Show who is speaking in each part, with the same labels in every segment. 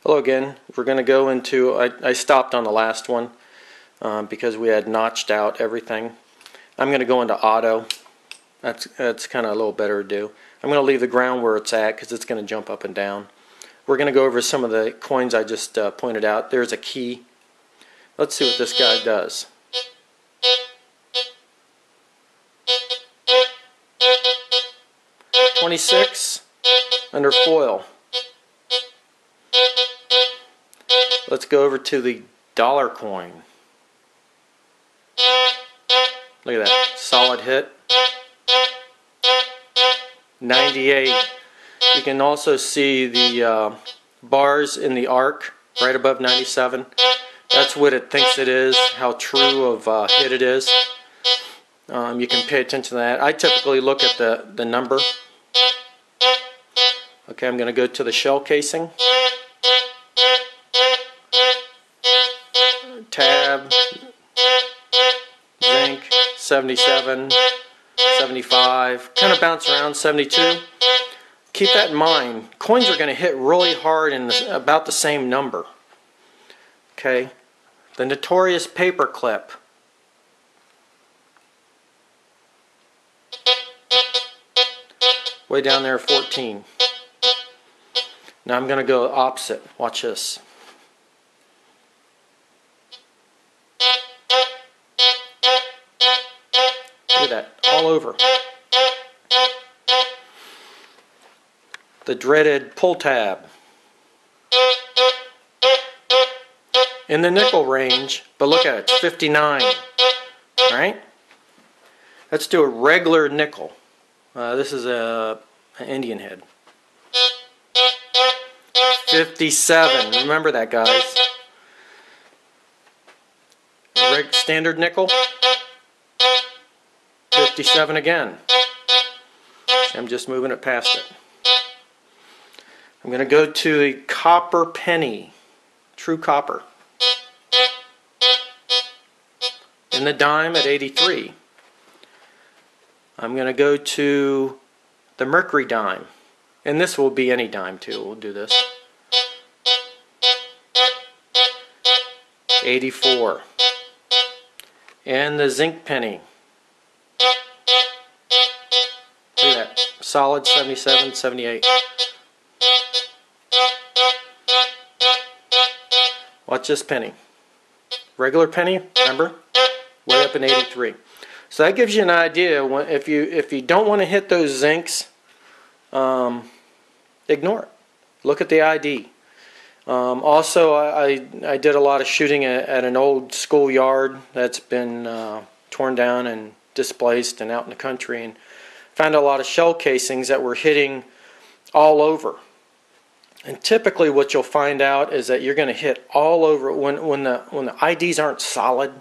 Speaker 1: Hello again. We're going to go into, I stopped on the last one because we had notched out everything. I'm going to go into auto. That's kind of a little better to do. I'm going to leave the ground where it's at because it's going to jump up and down. We're going to go over some of the coins I just pointed out. There's a key. Let's see what this guy does. $26 under foil. Let's go over to the dollar coin. Look at that, solid hit. 98. You can also see the bars in the arc right above 97. That's what it thinks it is, how true of a hit it is. You can pay attention to that. I typically look at the number. Okay, I'm going to go to the shell casing. Tab, zinc, 77, 75, kind of bounce around, 72. Keep that in mind. Coins are going to hit really hard in about the same number. Okay, the notorious paper clip. Way down there, 14. Now I'm going to go opposite. Watch this. Look at that, all over. The dreaded pull tab. In the nickel range, but look at it, it's 59. Alright? Let's do a regular nickel. This is an Indian head. 57. Remember that, guys. Standard nickel. 57 again. I'm just moving it past it. I'm going to go to the copper penny. True copper. In the dime at 83. I'm going to go to the mercury dime. And this will be any dime too. We'll do this. 84. And the zinc penny. Look at that. Solid 77, 78. Watch this penny. Regular penny, remember? Way up in 83. So that gives you an idea. If you don't want to hit those zincs, ignore it. Look at the ID. Also, I did a lot of shooting at an old schoolyard that's been torn down and displaced and out in the country, and found a lot of shell casings that were hitting all over. And typically what you'll find out is that you're going to hit all over. When the IDs aren't solid,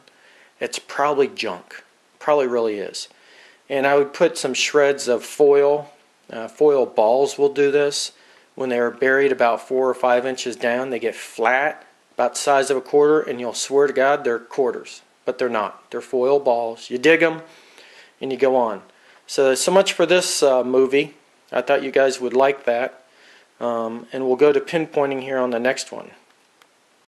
Speaker 1: it's probably junk. Probably really is. And I would put some shreds of foil. Foil balls will do this. When they're buried about 4 or 5 inches down, they get flat, about the size of a quarter, and you'll swear to God they're quarters. But they're not. They're foil balls. You dig them, and you go on. So much for this movie. I thought you guys would like that. And we'll go to pinpointing here on the next one.